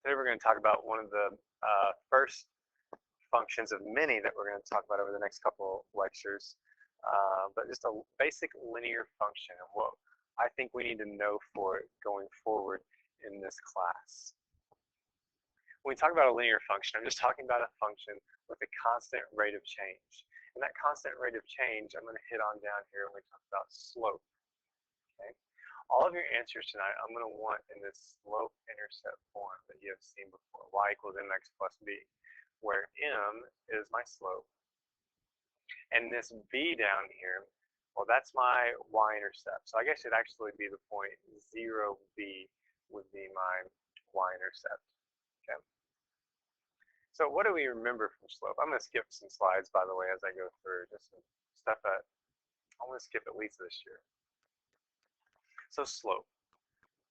Today we're going to talk about one of the first functions of many that we're going to talk about over the next couple lectures, but just a basic linear function and what I think we need to know for it going forward in this class. When we talk about a linear function, I'm just talking about a function with a constant rate of change. And that constant rate of change, I'm going to hit on down here when we talk about slope. Okay? All of your answers tonight, I'm going to want in this slope-intercept form that you have seen before, y equals mx plus b, where m is my slope. And this b down here, well, that's my y-intercept. So I guess it'd actually be the point 0b would be my y-intercept. Okay. So what do we remember from slope? I'm going to skip some slides, by the way, as I go through just some stuff that I want to skip at least this year. So slope.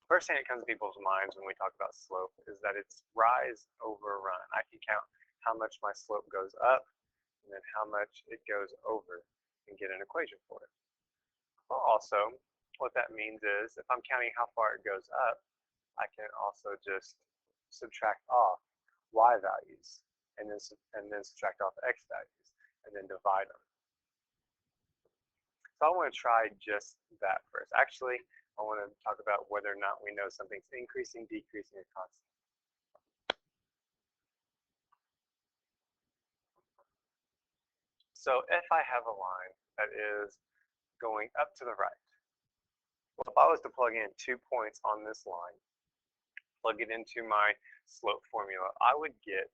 First thing that comes to people's minds when we talk about slope is that it's rise over run. I can count how much my slope goes up and then how much it goes over and get an equation for it. Well, also, what that means is if I'm counting how far it goes up, I can also just subtract off y values and then subtract off x values and then divide them. So I want to try just that first. Actually, I want to talk about whether or not we know something's increasing, decreasing, or constant. So if I have a line that is going up to the right, well, if I was to plug in 2 points on this line, plug it into my slope formula, I would get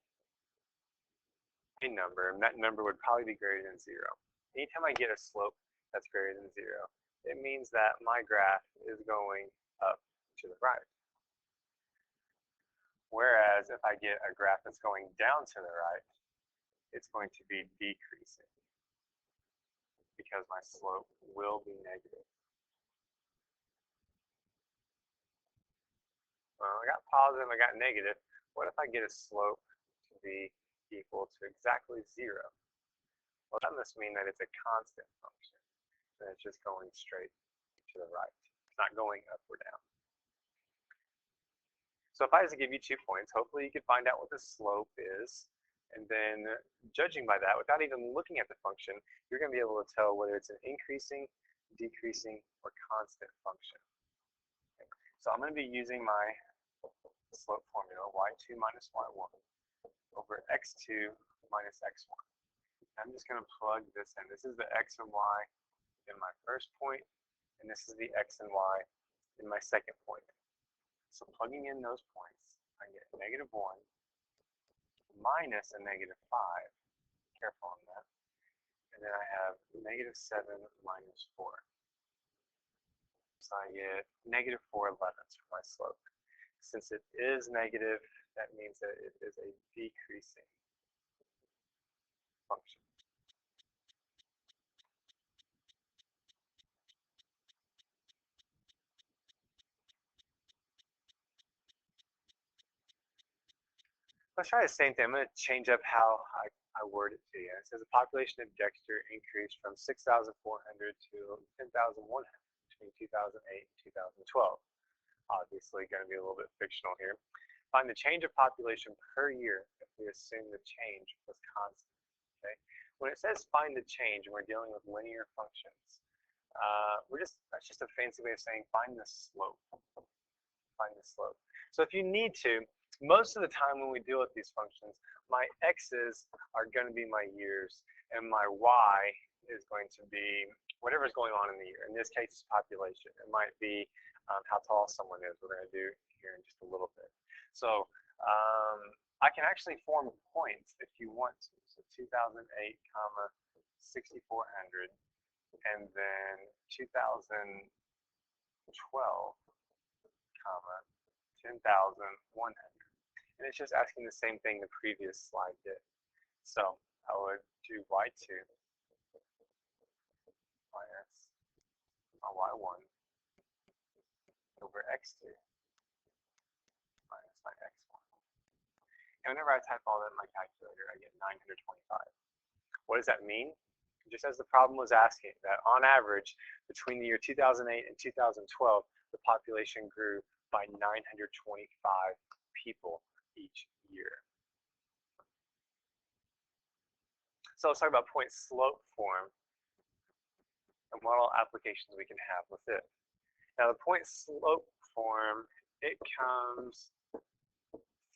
a number, and that number would probably be greater than 0. Anytime I get a slope that's greater than 0, it means that my graph is going up to the right. Whereas if I get a graph that's going down to the right, it's going to be decreasing because my slope will be negative. Well, I got positive, I got negative. What if I get a slope to be equal to exactly 0? Well, that must mean that it's a constant function, and it's just going straight to the right. It's not going up or down. So if I was to give you 2 points, hopefully you could find out what the slope is, and then judging by that, without even looking at the function, you're going to be able to tell whether it's an increasing, decreasing, or constant function. Okay. So I'm going to be using my slope formula, y2 minus y1 over x2 minus x1. I'm just going to plug this in. This is the x and y in my first point, and this is the x and y in my second point. So plugging in those points, I get -1 minus a -5. Careful on that. And then I have -7 minus 4. So I get -4/11 for my slope. Since it is negative, that means that it is a decreasing function. Let's try the same thing. I'm going to change up how I word it to you. It says the population of Dexter increased from 6,400 to 10,100 between 2008 and 2012. Obviously going to be a little bit fictional here. Find the change of population per year if we assume the change was constant. Okay? When it says find the change and we're dealing with linear functions, that's just a fancy way of saying find the slope. Find the slope. So if you need to, most of the time when we deal with these functions, my x's are going to be my years, and my y is going to be whatever's going on in the year. In this case, it's population. It might be how tall someone is. We're going to do here in just a little bit. So I can actually form points if you want to. So 2008, 6,400, and then 2012, 10,100. And it's just asking the same thing the previous slide did. So I would do y2 minus my y1 over x2 minus my x1. And whenever I type all that in my calculator, I get 925. What does that mean? Just as the problem was asking, that on average, between the year 2008 and 2012, the population grew by 925 people each year. So let's talk about point slope form and what all applications we can have with it. Now the point slope form, it comes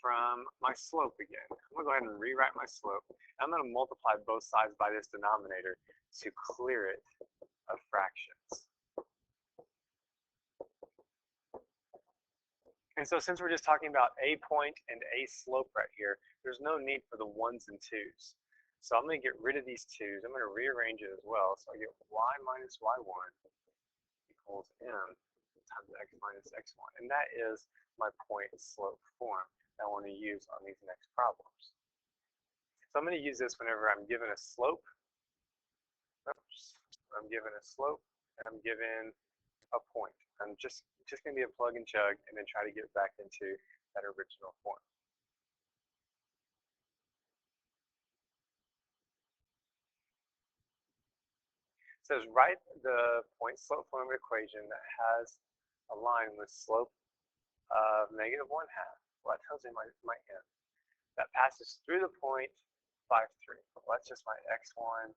from my slope again. I'm going to go ahead and rewrite my slope. I'm going to multiply both sides by this denominator to clear it of fractions. And so since we're just talking about a point and a slope right here, there's no need for the ones and twos. So I'm going to get rid of these twos. I'm going to rearrange it as well. So I get y minus y1 equals m times x minus x1. And that is my point slope form that I want to use on these next problems. So I'm going to use this whenever I'm given a slope. Oops, I'm given a slope and I'm given a point. I'm just going to be a plug and chug and then try to get back into that original form. It says write the point slope form equation that has a line with slope of -1/2. Well, that tells me my m. That passes through the point 5, 3. Well, that's just my x1,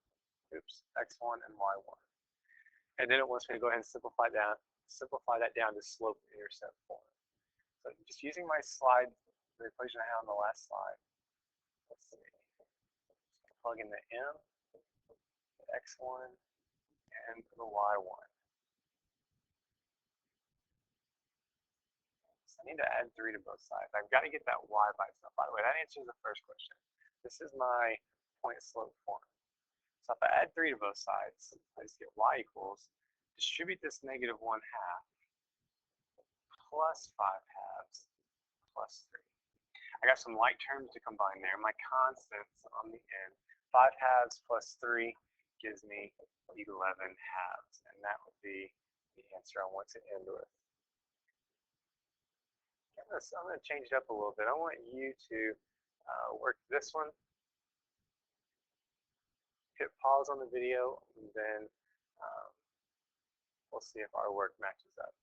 x1 and y1. And then it wants me to go ahead and simplify that down to slope intercept form. So just using my slide, the equation I had on the last slide. Let's see. Plug in the m, the x1, and the y1. So I need to add 3 to both sides. I've got to get that y by itself. By the way, that answers the first question. This is my point slope form. So if I add 3 to both sides, I just get y equals, distribute this -1/2 plus 5/2 plus 3. I got some like terms to combine there. My constants on the end. 5/2 plus 3 gives me 11/2. And that would be the answer I want to end with. I'm going to change it up a little bit. I want you to work this one. Hit pause on the video, and then we'll see if our work matches up.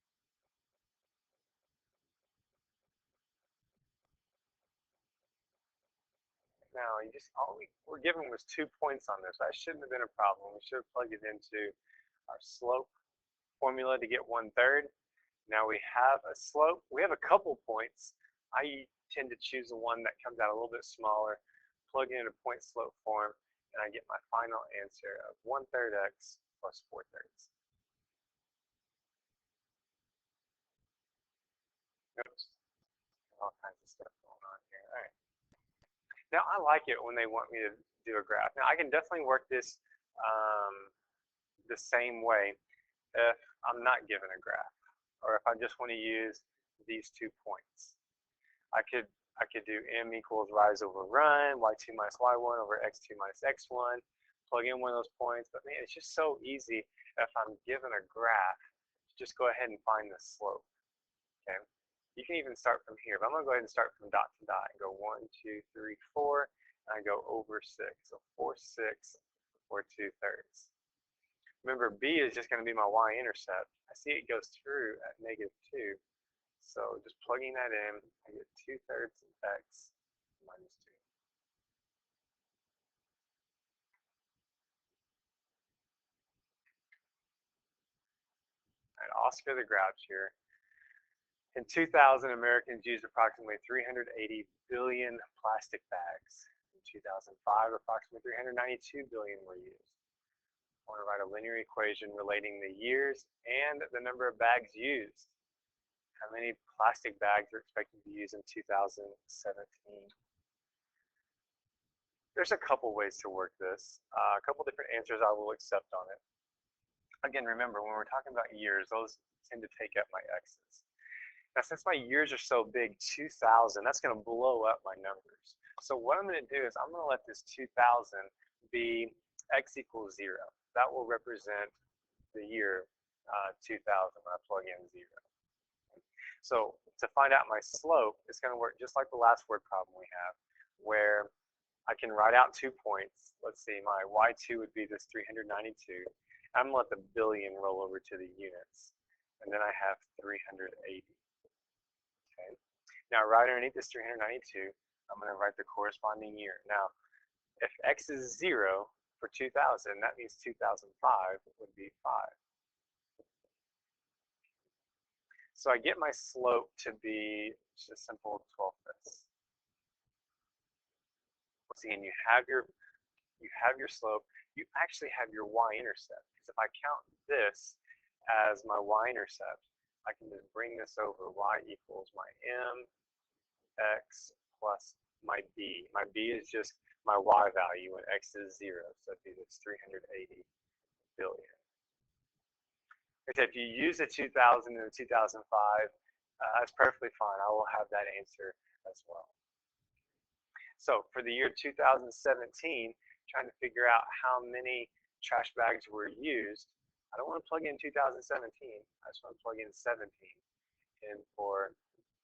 Now, all we're given was 2 points on this. That shouldn't have been a problem. We should have plugged it into our slope formula to get 1/3. Now we have a slope. We have a couple points. I tend to choose the one that comes out a little bit smaller, plug it into point slope form, and I get my final answer of 1/3 x plus 4/3. Oops, all kinds of stuff going on here. All right. Now I like it when they want me to do a graph. Now I can definitely work this the same way if I'm not given a graph, or if I just want to use these 2 points. I could do m equals rise over run, y2 minus y1 over x2 minus x1, plug in one of those points. But man, it's just so easy if I'm given a graph, just go ahead and find the slope. Okay. You can even start from here, but I'm going to go ahead and start from dot to dot and go 1, 2, 3, 4, and I go over 6. So 4, 6, or 2/3. Remember, B is just going to be my y-intercept. I see it goes through at -2. So just plugging that in, I get 2/3 x minus 2. All right, Oscar the Grouch here. In 2000, Americans used approximately 380 billion plastic bags. In 2005, approximately 392 billion were used. I want to write a linear equation relating the years and the number of bags used. How many plastic bags are expected to be used in 2017? There's a couple ways to work this. A couple different answers I will accept on it. Again, remember, when we're talking about years, those tend to take up my x's. Now, since my years are so big, 2000, that's going to blow up my numbers. So what I'm going to do is I'm going to let this 2000 be x equals 0. That will represent the year 2000 when I plug in 0. So to find out my slope, it's going to work just like the last word problem we have, where I can write out 2 points. Let's see, my y2 would be this 392. I'm going to let the billion roll over to the units. And then I have 380. Okay. Now, right underneath this 392, I'm going to write the corresponding year. Now, if x is 0 for 2000, that means 2005 would be 5. So I get my slope to be just a simple 12/5. Once again, you have your slope. You actually have your y-intercept. Because if I count this as my y-intercept, I can just bring this over. Y equals my m x plus my b. My b is just my y value when x is 0. So it's 380 billion. If you use a 2000 and a 2005, that's perfectly fine. I will have that answer as well. So for the year 2017, trying to figure out how many trash bags were used, I don't want to plug in 2017. I just want to plug in 17 in for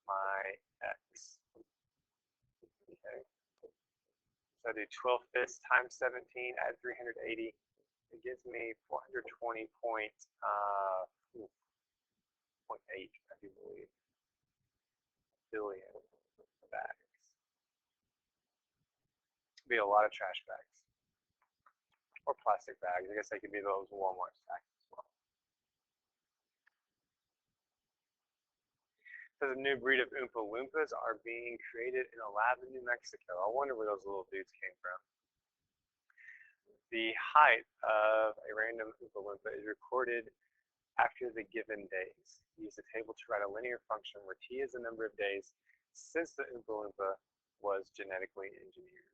my x. Okay. So I do 12/5 times 17, add 380. It gives me 420.8, I do believe, billion bags. It'd be a lot of trash bags. Or plastic bags. I guess they could be those Walmart sacks as well. So the new breed of Oompa Loompas are being created in a lab in New Mexico. I wonder where those little dudes came from. The height of a random Oompa Loompa is recorded after the given days. Use the table to write a linear function where t is the number of days since the Oompa Loompa was genetically engineered.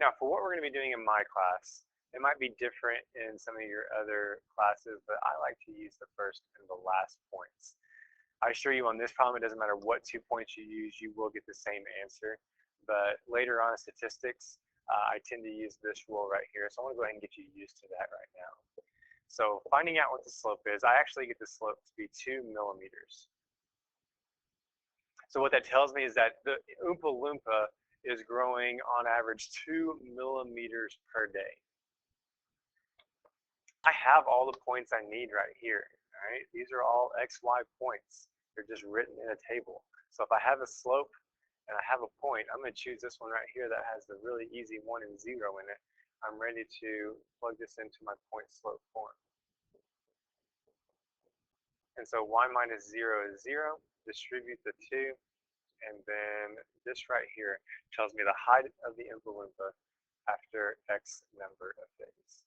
Now, for what we're going to be doing in my class, it might be different in some of your other classes, but I like to use the first and the last points. I assure you on this problem, it doesn't matter what 2 points you use, you will get the same answer. But later on in statistics, I tend to use this rule right here. So I want to go ahead and get you used to that right now. So finding out what the slope is, I actually get the slope to be 2 millimeters. So what that tells me is that the Oompa Loompa is growing on average 2 millimeters per day. I have all the points I need right here. All right, these are all XY points. They're just written in a table. So if I have a slope and I have a point, I'm going to choose this one right here that has the really easy 1 and 0 in it. I'm ready to plug this into my point slope form. And so y minus 0 is 0. Distribute the 2. And then this right here tells me the height of the Oompa Loompa after X number of days.